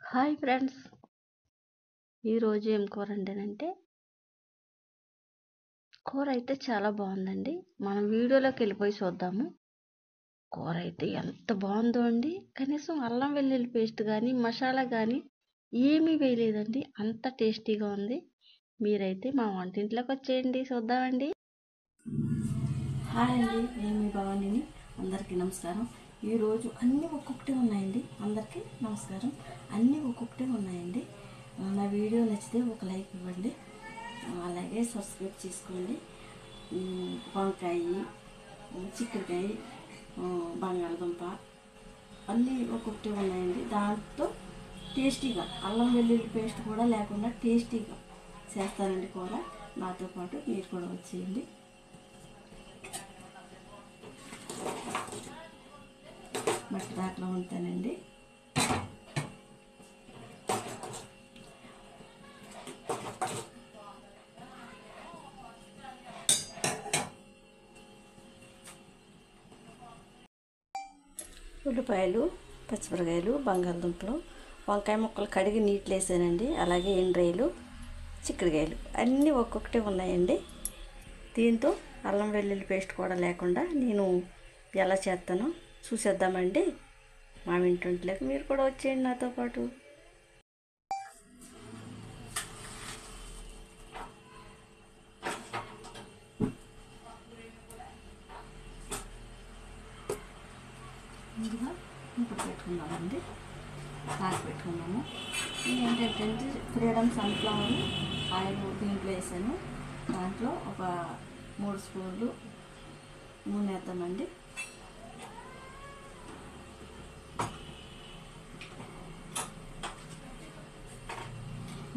Hi friends, ఈరోజు ఏం కూర వండానంటే కూర అయితే చాలా బాగుందండి. మనం వీడియోలోకి వెళ్ళిపోయి చూద్దాము. కూర అయితే ఎంత బాగుందో అండి. కనీసం అల్లం వెల్లుల్లి పేస్ట్ కానీ మసాలా కానీ ఏమీ వేయలేదండి. అంత టేస్టీగా ఉంది. మీరైతే మా వంటింట్లోకి వచ్చేయండి, చూద్దామండి. హాయ్ అండి, నేను మీ భవానీని. అందరికీ నమస్కారం. ఈరోజు అన్నీ ఒక్కొక్కటే ఉన్నాయండి. అందరికీ నమస్కారం. అన్నీ ఒక్కొక్కటే ఉన్నాయండి. నా వీడియో నచ్చితే ఒక లైక్ ఇవ్వండి, అలాగే సబ్స్క్రైబ్ చేసుకోండి. వంకాయ, చిక్కుడుకాయ, బంగాళదుంప అన్నీ ఒక్కొక్కటే ఉన్నాయండి. దాంతో టేస్టీగా అల్లం వెల్లుల్లి పేస్ట్ కూడా లేకుండా టేస్టీగా చేస్తానండి కూర. నాతో పాటు మీరు కూడా వచ్చేయండి. మట్టి దాంట్లో ఉంటానండి. ఉల్లిపాయలు, పచ్చిమిరకాయలు, బంగాళదుంపలు, వంకాయ ముక్కలు కడిగి నీటిలో వేసానండి. అలాగే ఎండ్రాయిలు, చిక్కుడుకాయలు అన్నీ ఒక్కొక్కటే ఉన్నాయండి. దీంతో అల్లం వెల్లుల్లి పేస్ట్ కూడా లేకుండా నేను ఎలా చేస్తానో చూసేద్దామండి. మా ఇంటింట్లోకి మీరు కూడా వచ్చేయండి నాతో పాటు. ముందుగా ఇంకొక పెట్టుకుందామండి. కాకి పెట్టుకున్నాము. ఏంటంటే ఫ్రీడమ్ సన్ఫ్లవర్ ఆయిల్ దీంట్లో వేసాను. దాంట్లో ఒక 3 స్పూన్లు నూనె వేద్దామండి.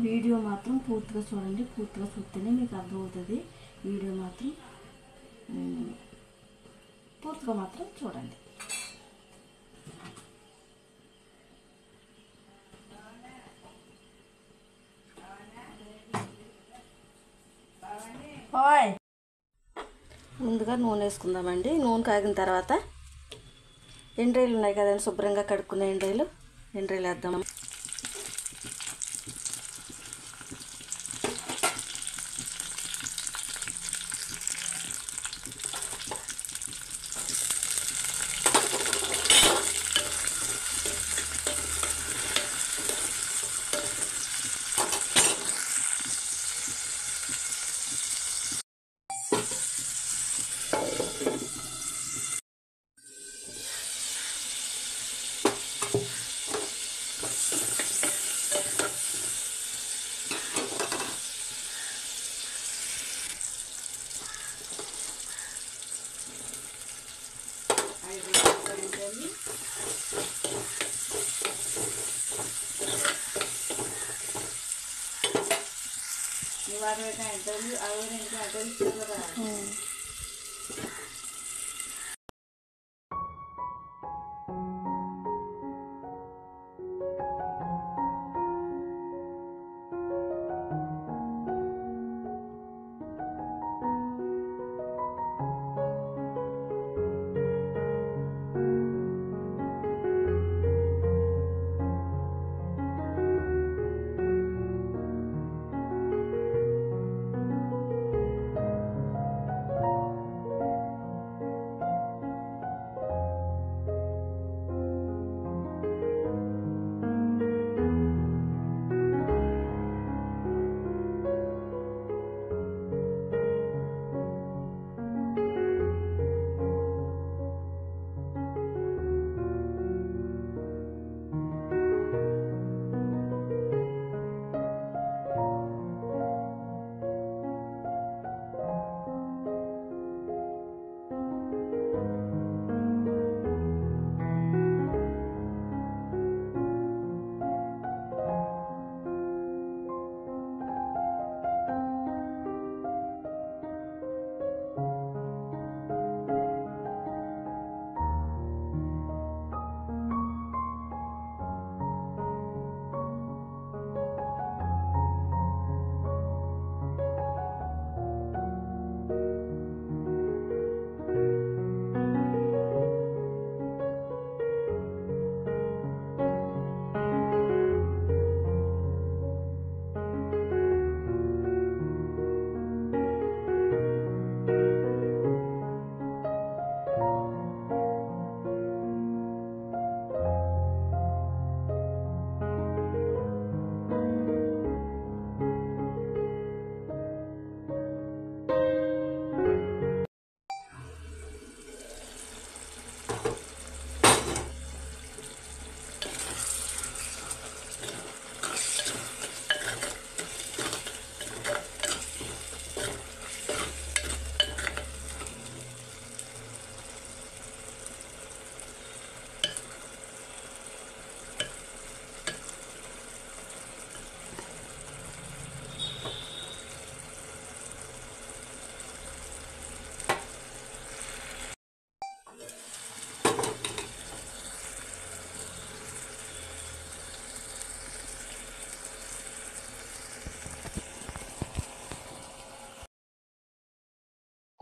వీడియో మాత్రం పూర్తిగా చూడండి. పూర్తిగా చూస్తేనే మీకు అర్థమవుతుంది. వీడియో మాత్రం పూర్తిగా మాత్రం చూడండి. ముందుగా నూనె వేసుకుందామండి. నూనె కాగిన తర్వాత ఎండ్రాయిలు ఉన్నాయి కదండి, శుభ్రంగా కడుక్కున్న ఎండ్రాయిలు వేద్దాము.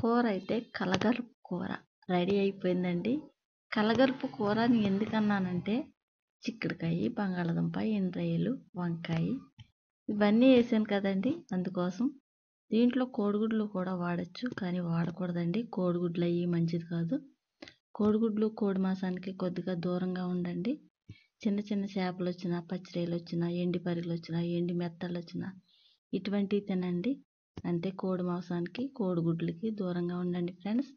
కూర అయితే కలగలుపు కూర రెడీ అయిపోయిందండి. కలగలుపు కూర అని ఎందుకన్నానంటే చిక్కుడుకాయ, బంగాళదుంప, ఎండ్రాయిలు, వంకాయ ఇవన్నీ వేసాను కదండి, అందుకోసం. దీంట్లో కోడిగుడ్లు కూడా వాడచ్చు, కానీ వాడకూడదండి. కోడిగుడ్లు అవి మంచిది కాదు. కోడిగుడ్లు కోడి మాంసానికి కొద్దిగా దూరంగా ఉండండి. చిన్న చిన్న చేపలు వచ్చినా, పచ్చిరొయ్యలు వచ్చినా, ఎండి పరిగలు వచ్చినా, ఎండి మెత్తలు వచ్చినా ఇటువంటివి తినండి. అంటే కోడి మాంసానికి కోడిగుడ్లకి దూరంగా ఉండండి ఫ్రెండ్స్.